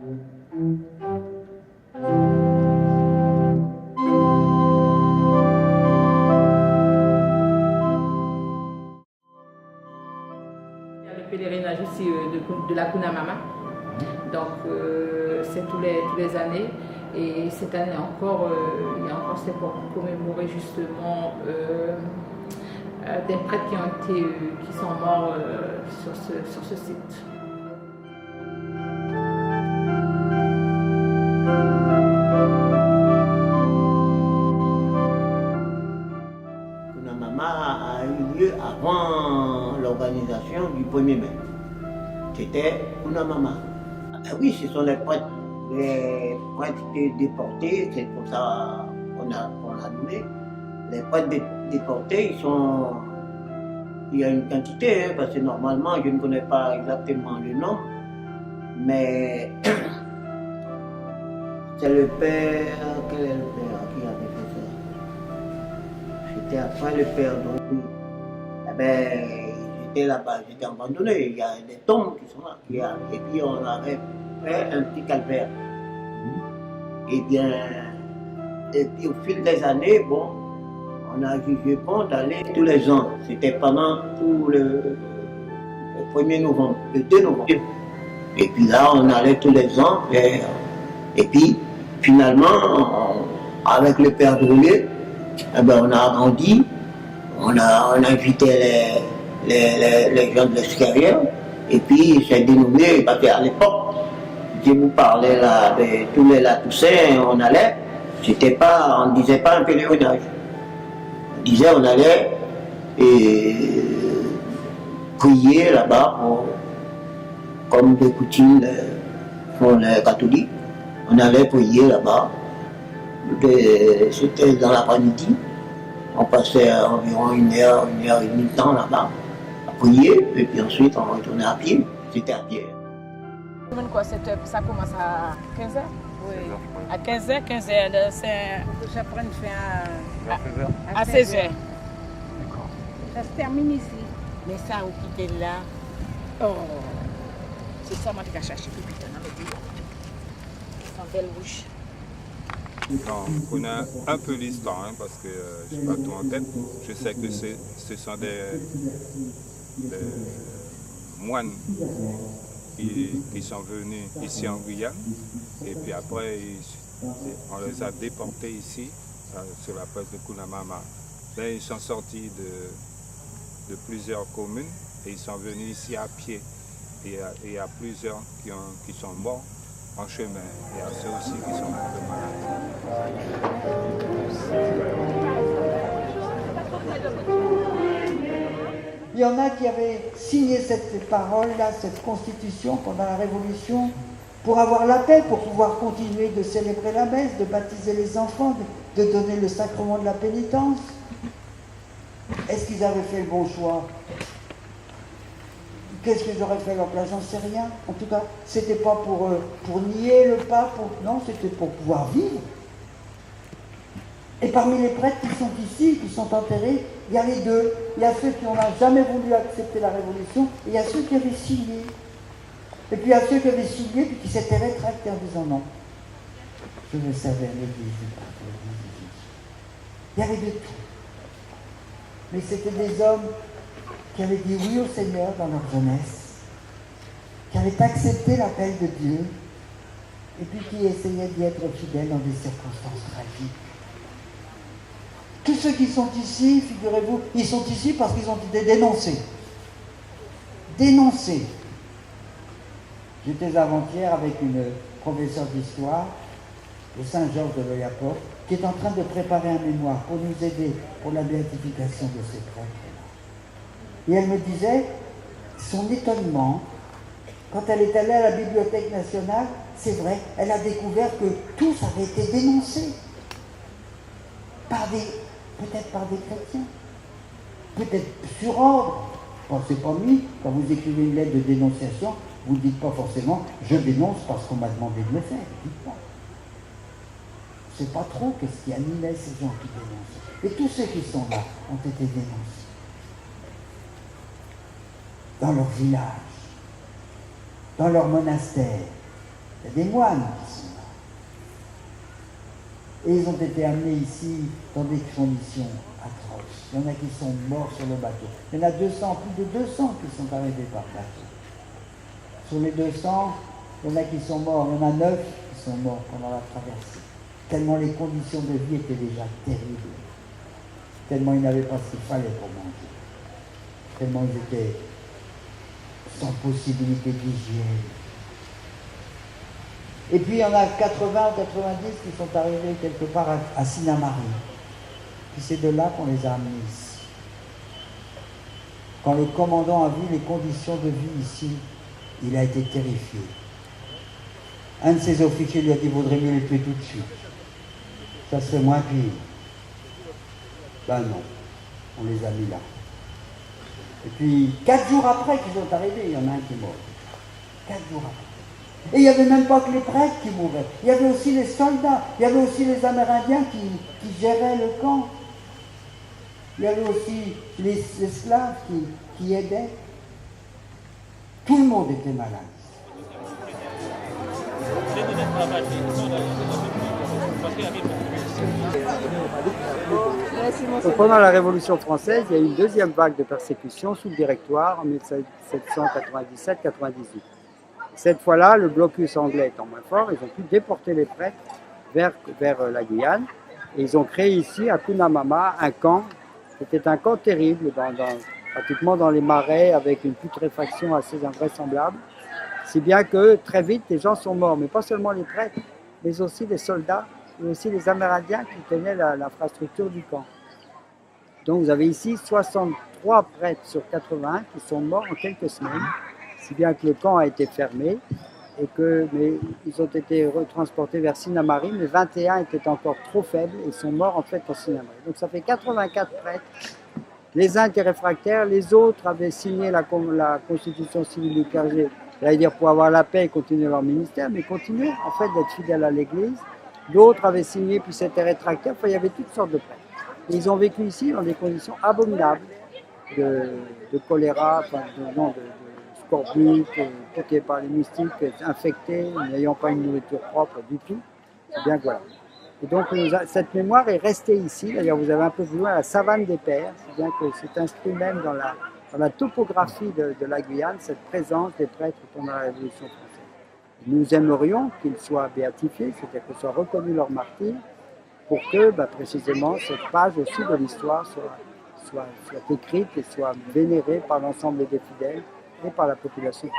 Il y a le pèlerinage aussi de la Kuna Mama. Donc c'est tous les années. Et cette année encore, il y a encore c'est pour commémorer justement des prêtres qui sont morts sur ce site. Kuna Mama a eu lieu avant l'organisation du 1er mai. C'était Kuna Mama. Ah oui, ce sont les prêtres déportés, c'est pour ça qu'on l'a nommé. Les prêtres déportés, il y a une quantité, hein, parce que normalement, je ne connais pas exactement le nom, mais c'est le père, quel est le père qui avait fait ça? C'était après le père, donc eh ben, j'étais là-bas, j'étais abandonné, il y a des tombes qui sont là, et puis on avait fait un petit calvaire. Et bien, et puis au fil des années, bon, on a jugé bon d'aller tous les ans. C'était pendant tout le 1er novembre, le 2 novembre. Et puis là, on allait tous les ans. Et puis, finalement, avec le père Droulet, eh ben, on a agrandi. On a invité les gens de l'extérieur. Et puis, c'est dénommé, parce qu'à l'époque, je vous parlais là de tous les Toussaint, on allait, on ne disait pas un pèlerinage. On disait on allait prier là-bas, comme de coutume font les catholiques. On allait prier là-bas. C'était dans l'après-midi. On passait environ une heure et demie de temps là-bas à prier, et puis ensuite on retournait à pied. C'était à pied. Ça commence à 15h? Oui. À 15h, 15h, ça prend fin à 16h. D'accord. Ça se termine ici. Mais ça, vous quittez là. Oh. C'est ça, moi, je vais chercher plus vite dans le bureau. Sans belle bouche. Non, on connaît un peu l'histoire, hein, parce que je n'ai pas tout en tête. Je sais que ce sont des moines qui sont venus ici en Guyane, et puis après on les a déportés ici sur la place de Kuna Mama. Là ils sont sortis de plusieurs communes et ils sont venus ici à pied. Et il y a plusieurs qui sont morts en chemin. Il y a ceux aussi qui sont morts de maladie. Il y en a qui avaient signé cette parole-là, cette constitution pendant la Révolution, pour avoir la paix, pour pouvoir continuer de célébrer la messe, de baptiser les enfants, de donner le sacrement de la pénitence. Est-ce qu'ils avaient fait le bon choix? Qu'est-ce que j'aurais fait à leur place? J'en sais rien. En tout cas, c'était pas pour nier le pape, non, c'était pour pouvoir vivre. Et parmi les prêtres qui sont ici, qui sont enterrés, il y a les deux. Il y a ceux qui n'ont jamais voulu accepter la Révolution, et il y a ceux qui avaient signé. Et puis il y a ceux qui avaient signé, puis qui s'étaient rétractés en disant non. Je le savais à l'église. Il y avait de tout. Mais c'était des hommes qui avaient dit oui au Seigneur dans leur jeunesse, qui avaient accepté l'appel de Dieu, et puis qui essayaient d'y être fidèles dans des circonstances tragiques. Tous ceux qui sont ici, figurez-vous, ils sont ici parce qu'ils ont été dénoncés. Dénoncés. J'étais avant-hier avec une professeure d'histoire de Saint-Georges de l'Oyapock qui est en train de préparer un mémoire pour nous aider pour la béatification de ces prêtres-là. Et elle me disait son étonnement quand elle est allée à la Bibliothèque nationale, c'est vrai, elle a découvert que tous avaient été dénoncés peut-être par des chrétiens, peut-être sur ordre. Pensez pas mis, quand vous écrivez une lettre de dénonciation, vous ne dites pas forcément je dénonce parce qu'on m'a demandé de le faire. Dites pas. Je ne sais pas trop qu'est-ce qui animait ces gens qui dénoncent. Et tous ceux qui sont là ont été dénoncés. Dans leur village, dans leur monastère, Il y a des moines qui sont là. Et ils ont été amenés ici dans des conditions atroces. Il y en a qui sont morts sur le bateau. Il y en a 200, plus de 200 qui sont arrivés par bateau. Sur les 200, il y en a qui sont morts. Il y en a 9 qui sont morts pendant la traversée. Tellement les conditions de vie étaient déjà terribles. Tellement ils n'avaient pas ce qu'il fallait pour manger. Tellement ils étaient sans possibilité d'hygiène. Et puis il y en a 80 ou 90 qui sont arrivés quelque part à Sinnamary. Puis c'est de là qu'on les a amenés ici. Quand le commandant a vu les conditions de vie ici, il a été terrifié. Un de ses officiers lui a dit, il vaudrait mieux les tuer tout de suite. Ça serait moins pire. Ben non, on les a mis là. Et puis, 4 jours après qu'ils sont arrivés, il y en a un qui est mort. 4 jours après. Et il n'y avait même pas que les prêtres qui mouraient. Il y avait aussi les soldats. Il y avait aussi les Amérindiens qui géraient le camp. Il y avait aussi les esclaves qui aidaient. Tout le monde était malade. Donc, pendant la Révolution française, il y a eu une deuxième vague de persécution sous le Directoire en 1797-98. Cette fois-là, le blocus anglais étant moins fort, ils ont pu déporter les prêtres vers la Guyane. Et ils ont créé ici, à Cunamama, un camp. C'était un camp terrible, pratiquement dans les marais, avec une putréfaction assez invraisemblable. Si bien que très vite, les gens sont morts, mais pas seulement les prêtres, mais aussi les soldats, et aussi les Amérindiens qui tenaient l'infrastructure du camp. Donc vous avez ici 63 prêtres sur 80 qui sont morts en quelques semaines, si bien que le camp a été fermé, mais ils ont été retransportés vers Sinnamary, mais 21 étaient encore trop faibles et sont morts en fait en Sinnamary. Donc ça fait 84 prêtres. Les uns étaient réfractaires, les autres avaient signé la constitution civile du clergé, c'est-à-dire pour avoir la paix et continuer leur ministère, mais continuer en fait d'être fidèles à l'Église. D'autres avaient signé puis s'étaient rétractaires, enfin il y avait toutes sortes de prêtres. Et ils ont vécu ici dans des conditions abominables de choléra, de scorbut, piqués par les moustiques, infectés, n'ayant pas une nourriture propre du tout. C'est bien que voilà. Et donc cette mémoire est restée ici. D'ailleurs, vous avez un peu plus loin la savane des Pères. C'est bien que c'est inscrit même dans la topographie de la Guyane, cette présence des prêtres pendant la Révolution française. Nous aimerions qu'ils soient béatifiés, c'est-à-dire qu'ils soient reconnus leurs martyrs, pour que précisément cette page aussi de l'histoire soit écrite et soit vénérée par l'ensemble des fidèles et par la population.